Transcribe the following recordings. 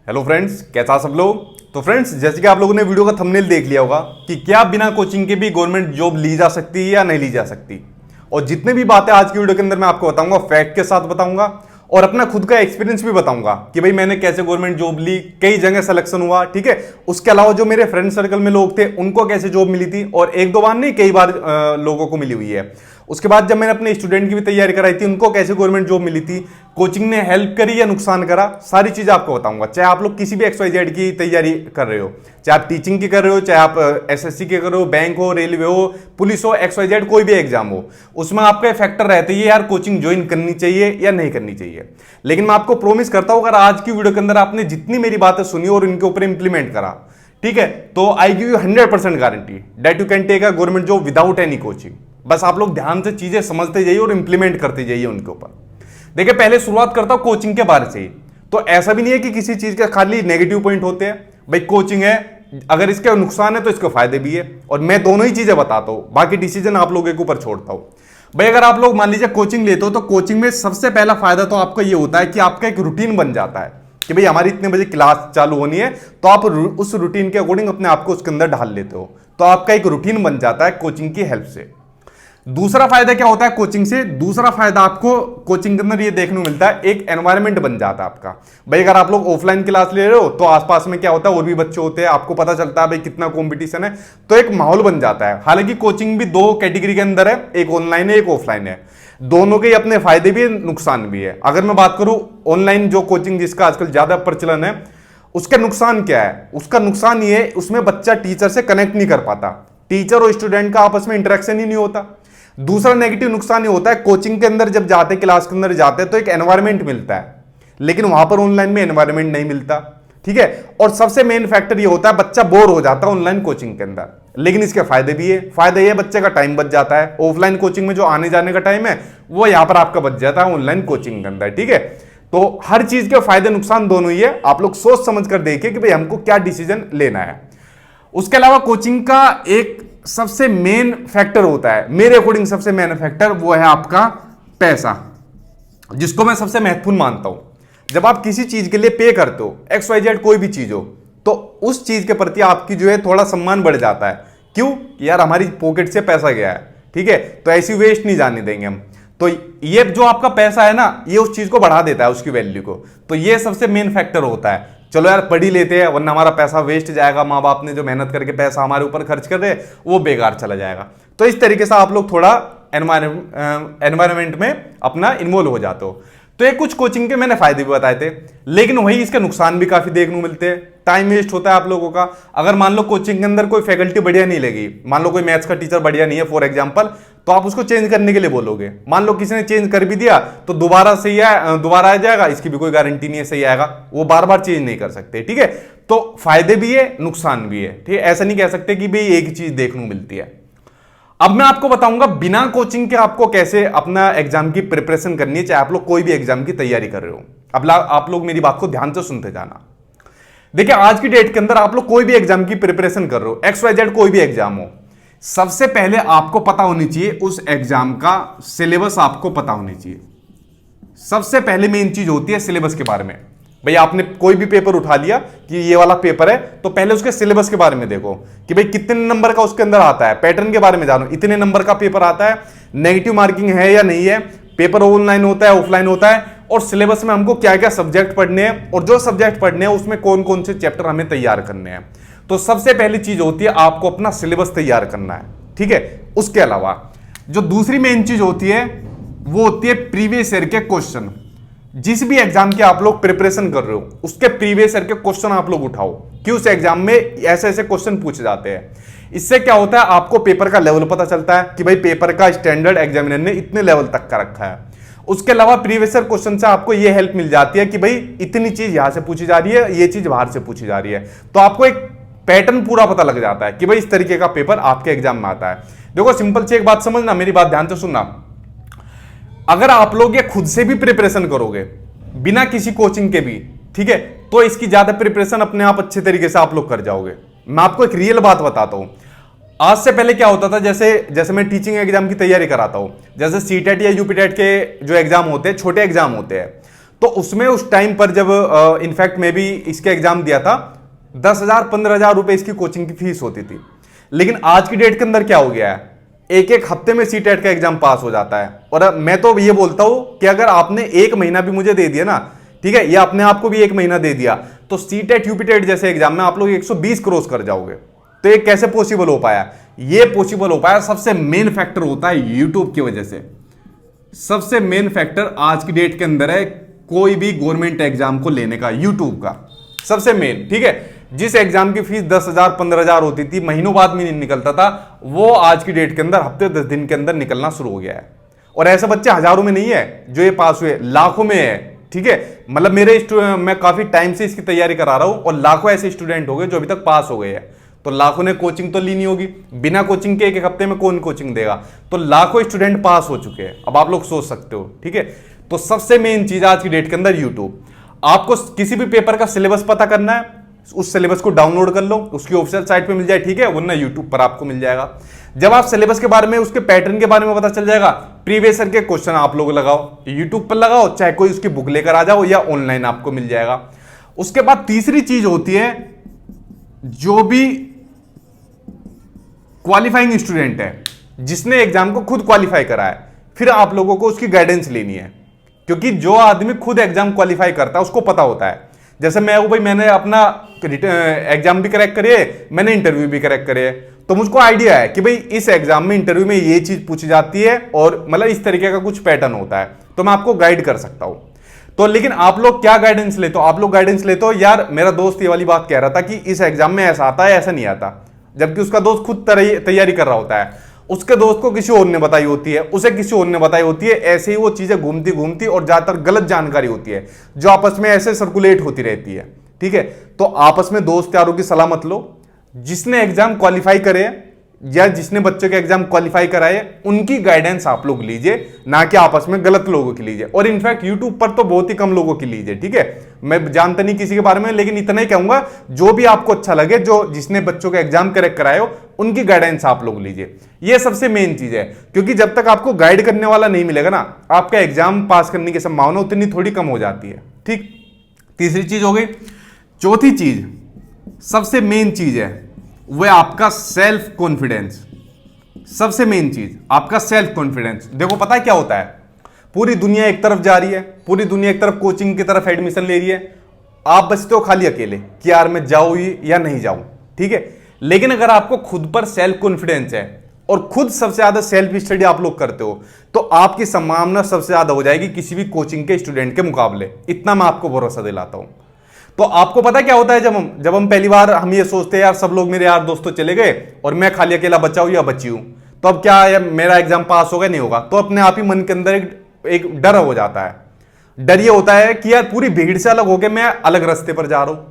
Hello friends, कैसा सब लोग। तो फ्रेंड्स, जैसे कि आप लोगों ने वीडियो का थंबनेल देख लिया होगा कि क्या बिना कोचिंग के भी गवर्नमेंट जॉब ली जा सकती है या नहीं ली जा सकती। और जितने भी बातें आज की वीडियो के अंदर मैं आपको बताऊंगा, फैक्ट के साथ बताऊंगा और अपना खुद का एक्सपीरियंस भी बताऊंगा कि भाई मैंने कैसे गवर्नमेंट जॉब ली, कई जगह सिलेक्शन हुआ, ठीक है। उसके अलावा जो मेरे फ्रेंड सर्कल में लोग थे उनको कैसे जॉब मिली थी, और एक दो बार नहीं कई बार लोगों को मिली हुई है। उसके बाद जब मैंने अपने स्टूडेंट की भी तैयारी कराई थी, उनको कैसे गवर्नमेंट जॉब मिली थी, कोचिंग ने हेल्प करी या नुकसान करा, सारी चीजें आपको बताऊंगा। चाहे आप लोग किसी भी XYZ की तैयारी कर रहे हो, चाहे आप टीचिंग की कर रहे हो, चाहे आप SSC की कर रहे हो, बैंक हो, रेलवे हो, पुलिस हो, XYZ कोई भी एग्जाम हो, उसमें आपका फैक्टर रहता है यार कोचिंग ज्वाइन करनी चाहिए या नहीं करनी चाहिए। लेकिन मैं आपको प्रॉमिस करता हूं, अगर आज की वीडियो के अंदर आपने जितनी मेरी बातें सुनी और इनके ऊपर इंप्लीमेंट करा, ठीक है, तो I give you 100% guarantee that you can take a government job without any coaching. बस आप लोग ध्यान से चीजें समझते जाइए और इंप्लीमेंट करते जाइए उनके ऊपर। देखिए, पहले शुरुआत करता हूं कोचिंग के बारे से ही। तो ऐसा भी नहीं है कि किसी चीज के खाली नेगेटिव पॉइंट होते हैं। भाई कोचिंग है, अगर इसके नुकसान है तो इसके फायदे भी है, और मैं दोनों ही चीजें बताता हूं, बाकी डिसीजन आप लोगों के ऊपर छोड़ता हूं। भाई अगर आप लोग मान लीजिए कोचिंग लेते हो, तो कोचिंग में सबसे पहला फायदा तो आपका ये होता है कि आपका एक रूटीन बन जाता है कि भाई हमारी इतने बजे क्लास चालू होनी है, तो आप उस रूटीन के अकॉर्डिंग अपने आप को उसके अंदर ढाल लेते हो। तो आपका एक रूटीन बन जाता है कोचिंग की हेल्प से। दूसरा फायदा क्या होता है कोचिंग से? दूसरा फायदा आपको कोचिंग के अंदर ये देखने को मिलता है, एक एनवायरनमेंट बन जाता है आपका। भाई अगर आप लोग ऑफलाइन क्लास ले रहे हो तो आसपास में क्या होता है, और भी बच्चे होते हैं, आपको पता चलता है भाई कितना कंपटीशन है, तो एक माहौल बन जाता है। हालांकि कोचिंग भी दो कैटेगरी के अंदर है, एक ऑनलाइन है, एक ऑफलाइन है। दोनों के अपने फायदे भी है, नुकसान भी है। अगर मैं बात करूं ऑनलाइन जो कोचिंग जिसका आजकल ज्यादा प्रचलन है, उसका नुकसान क्या है? उसका नुकसान ये है, उसमें बच्चा टीचर से कनेक्ट नहीं कर पाता, टीचर और स्टूडेंट का आपस में इंटरेक्शन ही नहीं होता। दूसरा नेगेटिव नुकसान ये होता है, कोचिंग के अंदर जब जाते, क्लास के अंदर जाते तो एक एनवायरनमेंट मिलता है, लेकिन वहां पर ऑनलाइन में एनवायरनमेंट नहीं मिलता, ठीक है। और सबसे मेन फैक्टर ये होता है, बच्चा बोर हो जाता है ऑनलाइन कोचिंग के अंदर। लेकिन इसके फायदे भी है। फायदा ये बच्चे का टाइम बच जाता है, ऑफलाइन कोचिंग में जो आने जाने का टाइम है वो यहां पर आपका बच जाता है ऑनलाइन कोचिंग के अंदर, ठीक है। तो हर चीज के फायदे नुकसान दोनों ही है। आप लोग सोच समझ कर देखिए कि भाई हमको क्या डिसीजन लेना है। उसके अलावा कोचिंग का एक सबसे मेन फैक्टर होता है, मेरे अकॉर्डिंग सबसे मेन फैक्टर, वो है आपका पैसा, जिसको मैं सबसे महत्वपूर्ण मानता हूं। जब आप किसी चीज के लिए पे करते हो, XYZ कोई भी चीज हो, तो उस चीज के प्रति आपकी जो है थोड़ा सम्मान बढ़ जाता है। क्यों? यार हमारी पॉकेट से पैसा गया है, ठीक है, तो ऐसी वेस्ट नहीं जाने देंगे हम। तो ये जो आपका पैसा है ना, ये उस चीज को बढ़ा देता है, उसकी वैल्यू को। तो ये सबसे मेन फैक्टर होता है। चलो यार पढ़ ही लेते हैं, वरना हमारा पैसा वेस्ट जाएगा, माँ बाप ने जो मेहनत करके पैसा हमारे ऊपर खर्च कर रहे हैं वो बेकार चला जाएगा। तो इस तरीके से आप लोग थोड़ा एनवायरनमेंट में अपना इन्वॉल्व हो जाते हो। तो ये कुछ कोचिंग के मैंने फायदे भी बताए थे, लेकिन वही इसके नुकसान भी काफी देखने को मिलते हैं। टाइम वेस्ट होता है आप लोगों का। अगर मान लो कोचिंग के अंदर कोई फैकल्टी बढ़िया नहीं लगी, मान लो कोई मैथ्स का टीचर बढ़िया नहीं है फॉर एग्जांपल, तो आप उसको चेंज करने के लिए बोलोगे। मान लो किसी ने चेंज कर भी दिया तो दोबारा सही है, दोबारा आ जाएगा, इसकी भी कोई गारंटी नहीं है सही आएगा, वो बार बार चेंज नहीं कर सकते, ठीक है। तो फायदे भी है, नुकसान भी है, ठीक है। ऐसा नहीं कह सकते कि भाई एक ही चीज देखने को मिलती है। अब मैं आपको बताऊंगा बिना कोचिंग के आपको कैसे अपना एग्जाम की प्रिपरेशन करनी है, चाहे आप लोग कोई भी एग्जाम की तैयारी कर रहे हो। अब आप लोग मेरी बात को ध्यान से सुनते जाना। देखिए आज की डेट के अंदर आप लोग कोई भी एग्जाम की प्रिपरेशन कर रहे हो, XYZ कोई भी एग्जाम हो, सबसे पहले आपको पता होनी चाहिए उस एग्जाम का सिलेबस, आपको पता होनी चाहिए। सबसे पहले मेन चीज होती है सिलेबस के बारे में। भाई आपने कोई भी पेपर उठा लिया कि ये वाला पेपर है, तो पहले उसके सिलेबस के बारे में देखो कि भाई कितने नंबर का उसके अंदर आता है, पैटर्न के बारे में जानो। इतने नंबर का पेपर आता है, नेगेटिव मार्किंग है या नहीं है, पेपर ऑनलाइन होता है ऑफलाइन होता है, और सिलेबस में हमको क्या क्या सब्जेक्ट पढ़ने हैं, और जो सब्जेक्ट पढ़ने हैं उसमें कौन कौन से चैप्टर हमें तैयार करने हैं। तो सबसे पहली चीज होती है आपको अपना सिलेबस तैयार करना है, ठीक है। उसके अलावा जो दूसरी मेन चीज होती है वो होती है प्रीवियस ईयर के क्वेश्चन। जिस भी एग्जाम की आप लोग प्रिपरेशन कर रहे हो उसके प्रीवियस ईयर के क्वेश्चन आप लोग उठाओ कि उस एग्जाम में ऐसे ऐसे क्वेश्चन पूछे जाते हैं। इससे क्या होता है, आपको पेपर का लेवल पता चलता है कि भाई पेपर का स्टैंडर्ड एग्जामिनर ने इतने लेवल तक का रखा है। उसके अलावा प्रीवियस ईयर क्वेश्चन से आपको यह हेल्प मिल जाती है कि भाई इतनी चीज यहां से पूछी जा रही है, ये चीज बाहर से पूछी जा रही है, तो आपको एक पैटर्न पूरा पता लग जाता है कि भाई इस तरीके का पेपर आपके एग्जाम में आता है। देखो सिंपल से एक बात समझना, मेरी बात ध्यान से सुनना। अगर आप लोग ये खुद से भी प्रिपरेशन करोगे बिना किसी कोचिंग के भी, ठीक है, तो इसकी ज्यादा प्रिपरेशन अपने आप अच्छे तरीके से आप लोग कर जाओगे। मैं आपको एक रियल बात बताता हूं। आज से पहले क्या होता था, जैसे मैं टीचिंग एग्जाम की तैयारी कराता हूं, जैसे CTET या UPTET के जो एग्जाम होते हैं, छोटे एग्जाम होते हैं, तो उसमें उस टाइम पर जब इनफैक्ट मैं भी इसके एग्जाम दिया था, 10,000 15,000 रुपए इसकी कोचिंग की फीस होती थी। लेकिन आज की डेट के अंदर क्या हो गया है, एक एक हफ्ते में सीटेट का एग्जाम पास हो जाता है। और मैं तो ये बोलता हूं कि अगर आपने एक महीना भी मुझे दे दिया ना, ठीक है, या अपने आप को भी एक महीना दे दिया, तो सीटेट यूपीटेट जैसे एग्जाम में आप लोग 120 क्रॉस कर जाओगे। तो ये कैसे पॉसिबल हो पाया? ये पॉसिबल हो पाया सबसे मेन फैक्टर होता है यूट्यूब की वजह से। सबसे मेन फैक्टर आज की डेट के अंदर है कोई भी गवर्नमेंट एग्जाम को लेने का, यूट्यूब का सबसे मेन। ठीक है, जिस एग्जाम की फीस 10,000 15,000 होती थी, महीनों बाद में नहीं निकलता था, वो आज की डेट के अंदर हफ्ते 10 दिन के अंदर निकलना शुरू हो गया है। और ऐसे बच्चे हजारों में नहीं है जो ये पास हुए, लाखों में है। ठीक है, मतलब मैं काफी टाइम से इसकी तैयारी करा रहा हूं और लाखों ऐसे स्टूडेंट हो गए जो अभी तक पास हो गए हैं। तो लाखों ने कोचिंग तो ली नहीं होगी, बिना कोचिंग के एक एक हफ्ते में कौन कोचिंग देगा? तो लाखों स्टूडेंट पास हो चुके हैं। अब आप लोग सोच सकते हो। ठीक है, तो सबसे मेन चीज आज की डेट के अंदर यूट्यूब। आपको किसी भी पेपर का सिलेबस पता करना है, उस सिलेबस को डाउनलोड कर लो, उसकी ऑफिशियल साइट पे मिल जाए, ठीक है, वरना यूट्यूब पर आपको मिल जाएगा। जब आप सिलेबस के बारे में, उसके पैटर्न के बारे में पता चल जाएगा, प्रीवियस ईयर के क्वेश्चन आप लोग लगाओ, यूट्यूब पर लगाओ, चाहे कोई उसकी बुक लेकर आ जाओ या ऑनलाइन आपको मिल जाएगा। उसके बाद तीसरी चीज होती है, जो भी क्वालिफाइंग स्टूडेंट है, जिसने एग्जाम को खुद क्वालिफाई करा है, फिर आप लोगों को उसकी गाइडेंस लेनी है। क्योंकि जो आदमी खुद एग्जाम क्वालिफाई करता है उसको पता होता है। जैसे मैं हूं भाई, मैंने अपना एग्जाम भी क्रैक करिए, मैंने इंटरव्यू भी क्रैक करिए, तो मुझको आइडिया है कि भाई इस एग्जाम में, इंटरव्यू में ये चीज पूछी जाती है और मतलब इस तरीके का कुछ पैटर्न होता है, तो मैं आपको गाइड कर सकता हूं। तो लेकिन आप लोग क्या गाइडेंस लेते हो? आप लोग गाइडेंस लेते हो, यार मेरा दोस्त ये वाली बात कह रहा था कि इस एग्जाम में ऐसा आता है, ऐसा नहीं आता, जबकि उसका दोस्त खुद तैयारी कर रहा होता है, उसके दोस्त को किसी और ने बताई होती है, उसे किसी और ने बताई होती है, ऐसे ही वो चीजें घूमती घूमती और ज्यादातर गलत जानकारी होती है जो आपस में ऐसे सर्कुलेट होती रहती है। ठीक है, तो आपस में दोस्त यारों की सलाह मत लो। जिसने एग्जाम क्वालिफाई करे या जिसने बच्चों के एग्जाम क्वालिफाई कराए, उनकी गाइडेंस आप लोग लीजिए, ना कि आपस में गलत लोगों की लीजिए। और इनफैक्ट यूट्यूब पर तो बहुत ही कम लोगों की लीजिए। ठीक है, मैं जानता नहीं किसी के बारे में, लेकिन इतना ही कहूंगा, जो भी आपको अच्छा लगे, जो जिसने बच्चों के एग्जाम करेक्ट कराए हो, उनकी गाइडेंस आप लोग लीजिए। ये सबसे मेन चीज है, क्योंकि जब तक आपको गाइड करने वाला नहीं मिलेगा ना, आपका एग्जाम पास करने की संभावना उतनी थोड़ी कम हो जाती है। ठीक, तीसरी चीज हो गई। चौथी चीज, सबसे मेन चीज है, वह आपका सेल्फ कॉन्फिडेंस। सबसे मेन चीज आपका सेल्फ कॉन्फिडेंस। देखो पता है क्या होता है, पूरी दुनिया एक तरफ जा रही है, पूरी दुनिया एक तरफ कोचिंग की तरफ एडमिशन ले रही है, आप बचते हो खाली अकेले कि यार मैं जाऊं या नहीं जाऊं। ठीक है, लेकिन अगर आपको खुद पर सेल्फ कॉन्फिडेंस है और खुद सबसे ज्यादा सेल्फ स्टडी आप लोग करते हो, तो आपकी संभावना सबसे ज्यादा हो जाएगी किसी भी कोचिंग के स्टूडेंट के मुकाबले। इतना मैं आपको भरोसा दिलाता हूं। तो आपको पता क्या होता है, जब हम पहली बार हम ये सोचते हैं यार सब लोग मेरे यार दोस्तों चले गए और मैं खाली अकेला बचा हूं या बची हूं, तो अब क्या है, मेरा एग्जाम पास होगा नहीं होगा, तो अपने आप ही मन के अंदर एक डर हो जाता है। डर ये होता है कि यार पूरी भीड़ से अलग होकर मैं अलग रास्ते पर जा रहा हूं।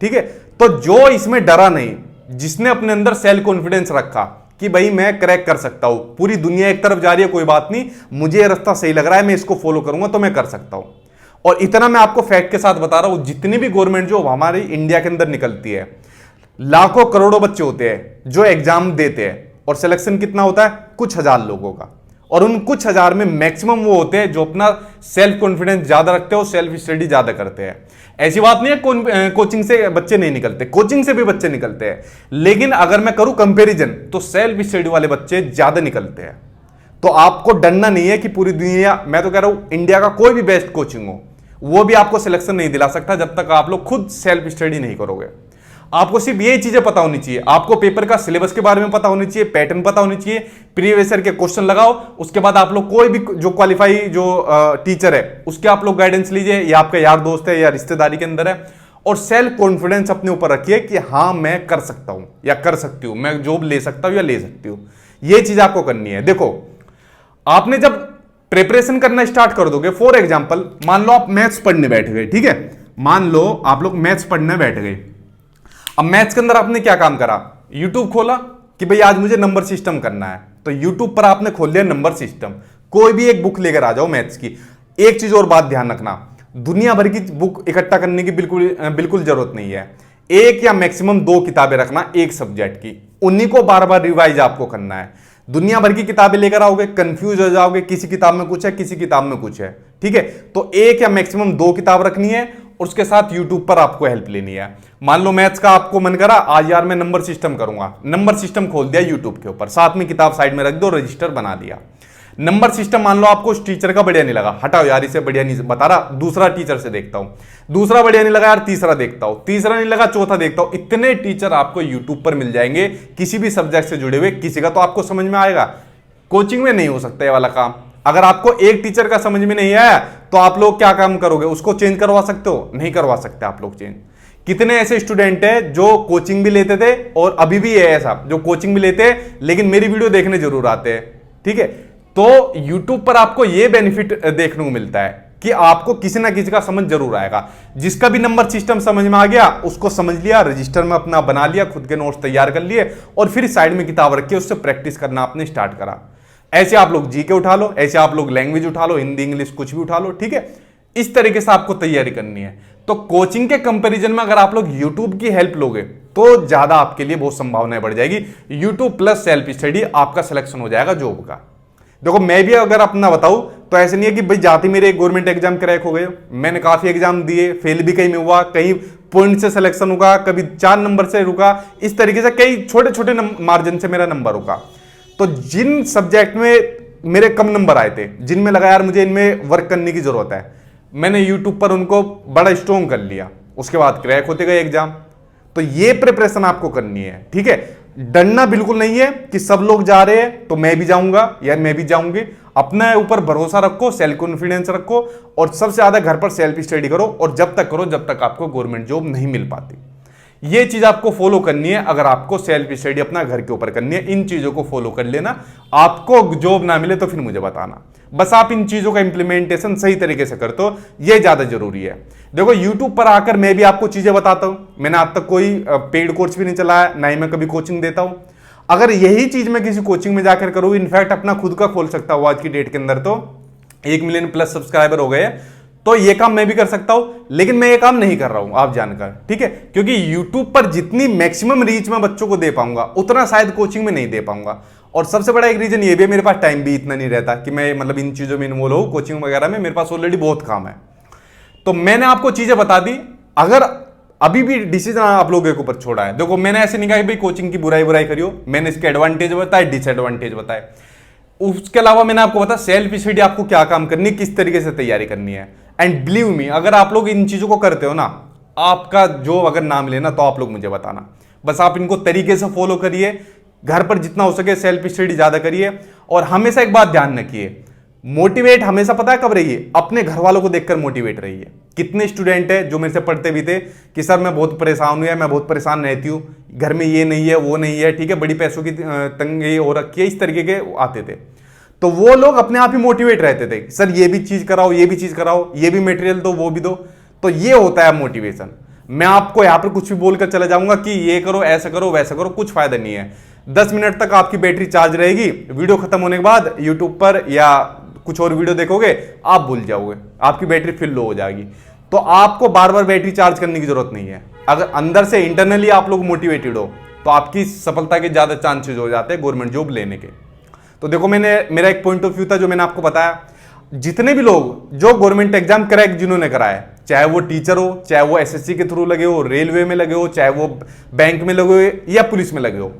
ठीक है, तो जो इसमें डरा नहीं, जिसने अपने अंदर सेल्फ कॉन्फिडेंस रखा कि भाई मैं क्रैक कर सकता हूं, पूरी दुनिया एक तरफ जा रही है, कोई बात नहीं, मुझे ये रास्ता सही लग रहा है, मैं इसको फॉलो करूंगा तो मैं कर सकता हूं। और इतना मैं आपको फैक्ट के साथ बता रहा हूं, जितनी भी गवर्नमेंट जो हमारी इंडिया के अंदर निकलती है, लाखों करोड़ों बच्चे होते हैं जो एग्जाम देते हैं, और सिलेक्शन कितना होता है, कुछ हजार लोगों का। और उन कुछ हजार में मैक्सिमम वो होते हैं जो अपना सेल्फ कॉन्फिडेंस ज्यादा रखते हैं और सेल्फ स्टडी ज्यादा करते हैं। ऐसी बात नहीं है कोचिंग से बच्चे नहीं निकलते, कोचिंग से भी बच्चे निकलते हैं, लेकिन अगर मैं करूं कंपैरिजन, तो सेल्फ स्टडी वाले बच्चे ज्यादा निकलते हैं। तो आपको डरना नहीं है कि पूरी दुनिया, मैं तो कह रहा हूं इंडिया का कोई भी बेस्ट कोचिंग हो, वो भी आपको सिलेक्शन नहीं दिला सकता जब तक आप लोग खुद सेल्फ स्टडी नहीं करोगे। आपको सिर्फ ये चीजें पता होनी चाहिए, आपको पेपर का सिलेबस के बारे में पता होनी चाहिए, पैटर्न पता होनी चाहिए, प्रीवियस ईयर के क्वेश्चन लगाओ। उसके बाद आप लोग कोई भी जो क्वालिफाई जो टीचर है उसके आप लोग गाइडेंस लीजिए, या आपका यार दोस्त है या रिश्तेदारी के अंदर है, और सेल्फ कॉन्फिडेंस अपने ऊपर रखिए कि हाँ मैं कर सकता हूं या कर सकती हूं, मैं जॉब ले सकता हूं या ले सकती हूं। ये चीज आपको करनी है। देखो, आपने जब प्रिपरेशन करना स्टार्ट कर दोगे, फॉर एग्जाम्पल मान लो आप मैथ्स पढ़ने बैठ गए, ठीक है, मान लो आप लोग मैथ्स पढ़ने बैठ गए। अब मैथ्स के अंदर आपने क्या काम करा, यूट्यूब खोला कि भाई आज मुझे नंबर सिस्टम करना है, तो यूट्यूब पर आपने खोल लिया नंबर सिस्टम। कोई भी एक बुक लेकर आ जाओ मैथ्स की। एक चीज और बात ध्यान रखना, दुनिया भर की बुक इकट्ठा करने की बिल्कुल जरूरत नहीं है। एक या मैक्सिमम 2 किताबें रखना एक सब्जेक्ट की, उन्हीं को बार बार रिवाइज आपको करना है। दुनिया भर की किताबें लेकर आओगे, कंफ्यूज हो जाओगे, किसी किताब में कुछ है, किसी किताब में कुछ है, ठीक है। तो एक या मैक्सिमम 2 किताब रखनी है और उसके साथ यूट्यूब पर आपको हेल्प लेनी है। मान लो मैथ्स का आपको मन करा आज यार मैं नंबर सिस्टम करूंगा, नंबर सिस्टम खोल दिया यूट्यूब के ऊपर, साथ में किताब साइड में रख दो, रजिस्टर बना दिया। नंबर सिस्टम मान लो आपको उस टीचर का बढ़िया नहीं लगा, हटाओ यार इसे बढ़िया नहीं बता रहा, दूसरा टीचर से देखता हूं, दूसरा बढ़िया नहीं लगा यार तीसरा देखता हूं, तीसरा नहीं लगा चौथा देखता हूं। इतने टीचर आपको यूट्यूब पर मिल जाएंगे किसी भी सब्जेक्ट से जुड़े हुए, किसी का तो आपको समझ में आएगा। कोचिंग में नहीं हो सकता ये वाला काम। अगर आपको एक टीचर का समझ में नहीं आया तो आप लोग क्या काम करोगे, उसको चेंज करवा सकते हो? नहीं करवा सकते आप लोग चेंज। कितने ऐसे स्टूडेंट हैं जो कोचिंग भी लेते थे और अभी भी है ऐसा, जो कोचिंग भी लेते हैं लेकिन मेरी वीडियो देखने जरूर आते हैं, ठीक है। तो YouTube पर आपको यह बेनिफिट देखने को मिलता है कि आपको किसी ना किसी का समझ जरूर आएगा। जिसका भी नंबर सिस्टम समझ में आ गया उसको समझ लिया, रजिस्टर में अपना बना लिया, खुद के नोट्स तैयार कर लिए और फिर साइड में किताब रख के उससे प्रैक्टिस करना आपने स्टार्ट करा। ऐसे आप लोग जीके उठा लो, ऐसे आप लोग लैंग्वेज उठा लो, हिंदी इंग्लिश कुछ भी उठा लो, ठीक है। इस तरीके से आपको तैयारी करनी है। तो कोचिंग के कंपैरिजन में अगर आप लोग YouTube की हेल्प लोगे तो ज्यादा आपके लिए बहुत संभावनाएं बढ़ जाएगी। YouTube प्लस सेल्फ स्टडी आपका सिलेक्शन हो जाएगा जॉब का। देखो मैं भी अगर अपना बताऊं तो ऐसे नहीं है कि भाई जाते मेरे गवर्नमेंट एग्जाम क्रैक हो गए, मैंने काफी एग्जाम दिए, फेल भी कहीं में हुआ, कहीं पॉइंट से सिलेक्शन होगा, कभी 4 नंबर से रुका, इस तरीके से कई छोटे छोटे मार्जिन से मेरा नंबर रुका। तो जिन सब्जेक्ट में मेरे कम नंबर आए थे, जिनमें लगा यार मुझे इनमें वर्क करने की जरूरत है, मैंने यूट्यूब पर उनको बड़ा स्ट्रॉन्ग कर लिया, उसके बाद क्रैक होते गए एग्जाम। तो ये प्रिपरेशन आपको करनी है, ठीक है। डरना बिल्कुल नहीं है कि सब लोग जा रहे हैं तो मैं भी जाऊंगा या मैं भी जाऊंगी। अपने ऊपर भरोसा रखो, सेल्फ कॉन्फिडेंस रखो और सबसे ज्यादा घर पर सेल्फ स्टडी करो और जब तक करो जब तक आपको गवर्नमेंट जॉब नहीं मिल पाती। ये चीज आपको फॉलो करनी है अगर आपको सेल्फ स्टडी अपना घर के ऊपर करनी है। इन चीजों को फॉलो कर लेना, आपको जॉब ना मिले तो फिर मुझे बताना। बस आप इन चीजों का इंप्लीमेंटेशन सही तरीके से करते हो, ये ज्यादा जरूरी है। देखो यूट्यूब पर आकर मैं भी आपको चीजें बताता हूं, मैंने आज तक कोई पेड कोर्स भी नहीं चलाया, ना ही मैं कभी कोचिंग देता हूं। अगर यही चीज मैं किसी कोचिंग में जाकर करूं, इनफैक्ट अपना खुद का खोल सकता हूं आज की डेट के अंदर, तो 1 मिलियन प्लस सब्सक्राइबर हो गए, तो ये काम मैं भी कर सकता हूं। लेकिन मैं ये काम नहीं कर रहा हूं आप जानकर, ठीक है, क्योंकि YouTube पर जितनी मैक्सिमम रीच मैं बच्चों को दे पाऊंगा उतना शायद कोचिंग में नहीं दे पाऊंगा। और सबसे बड़ा एक रीजन ये भी है, मेरे पास टाइम भी इतना नहीं रहता कि मैं मतलब इन चीजों में इन्वॉल्व हूं। कोचिंग वगैरह में मेरे पास ऑलरेडी बहुत काम है। तो मैंने आपको चीजें बता दी। अगर अभी भी डिसीजन आप लोगों के ऊपर छोड़ा है, देखो मैंने ऐसे नहीं कहा कि भाई कोचिंग की बुराई करियो, मैंने इसके एडवांटेज बताए, डिसएडवांटेज बताए। उसके अलावा मैंने आपको बताया सेल्फ स्टडी आपको क्या काम करनी है, किस तरीके से तैयारी करनी है। एंड बिलीव मी, अगर आप लोग इन चीजों को करते हो ना, आपका जॉब अगर ना मिले ना तो आप लोग मुझे बताना। बस आप इनको तरीके से फॉलो करिए, घर पर जितना हो सके सेल्फ स्टडी ज्यादा करिए। और हमेशा एक बात ध्यान रखिए, मोटिवेट हमेशा पता है कब रहिए, अपने घर वालों को देखकर मोटिवेट रहिए। कितने स्टूडेंट है जो मेरे से पढ़ते भी थे कि सर मैं बहुत परेशान हूं या मैं बहुत परेशान रहती हूं, घर में ये नहीं है वो नहीं है, ठीक है, बड़ी पैसों की तंगी हो रखी है, इस तरीके के आते थे। तो वो लोग अपने आप ही मोटिवेट रहते थे, सर ये भी चीज कराओ, ये भी चीज कराओ, ये भी मटेरियल दो, वो भी दो। तो ये होता है मोटिवेशन। मैं आपको यहां पर कुछ भी बोलकर चला जाऊंगा कि ये करो, ऐसा करो, वैसा करो, कुछ फायदा नहीं है। 10 मिनट तक आपकी बैटरी चार्ज रहेगी, वीडियो खत्म होने के बाद यूट्यूब पर या कुछ और वीडियो देखोगे आप भूल जाओगे, आपकी बैटरी फिर लो हो जाएगी। तो आपको बार बार बैटरी चार्ज करने की जरूरत नहीं है। अगर अंदर से इंटरनली आप लोग मोटिवेटेड हो तो आपकी सफलता के ज्यादा चांसेस हो जाते हैं गवर्नमेंट जॉब लेने के। तो देखो मेरा एक पॉइंट ऑफ व्यू था जो मैंने आपको बताया। जितने भी लोग जो गवर्नमेंट एग्जाम क्रैक जिन्होंने कराया, चाहे वो टीचर हो, चाहे वो एसएससी के थ्रू लगे हो, रेलवे में लगे हो, चाहे वो बैंक में लगे हो या पुलिस में लगे हो,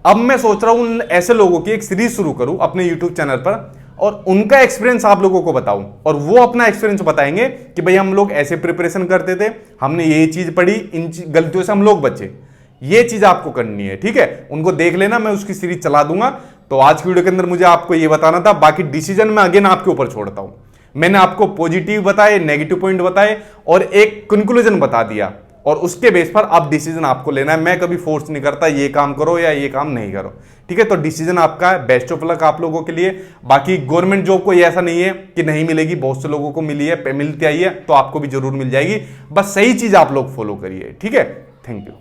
अब मैं सोच रहा हूं ऐसे लोगों की एक सीरीज शुरू करूं अपने यूट्यूब चैनल पर और उनका एक्सपीरियंस आप लोगों को बताऊं और वो अपना एक्सपीरियंस बताएंगे कि भाई हम लोग ऐसे प्रिपरेशन करते थे, हमने ये चीज पढ़ी, इन गलतियों से हम लोग बचे। ये चीज आपको करनी है, ठीक है। उनको देख लेना, मैं उसकी सीरीज चला दूंगा। तो आज की वीडियो के अंदर मुझे आपको ये बताना था, बाकी डिसीजन मैं अगेन आपके ऊपर छोड़ता हूं। मैंने आपको पॉजिटिव बताए, नेगेटिव पॉइंट बताए और एक कंक्लूजन बता दिया और उसके बेस पर आप डिसीजन आपको लेना है। मैं कभी फोर्स नहीं करता ये काम करो या ये काम नहीं करो, ठीक है। तो डिसीजन आपका है। बेस्ट ऑफ लक आप लोगों के लिए। बाकी गवर्नमेंट जॉब कोई ऐसा नहीं है कि नहीं मिलेगी, बहुत से लोगों को मिली है, मिलती आई है, तो आपको भी जरूर मिल जाएगी। बस सही चीज आप लोग फॉलो करिए, ठीक है। Thank you.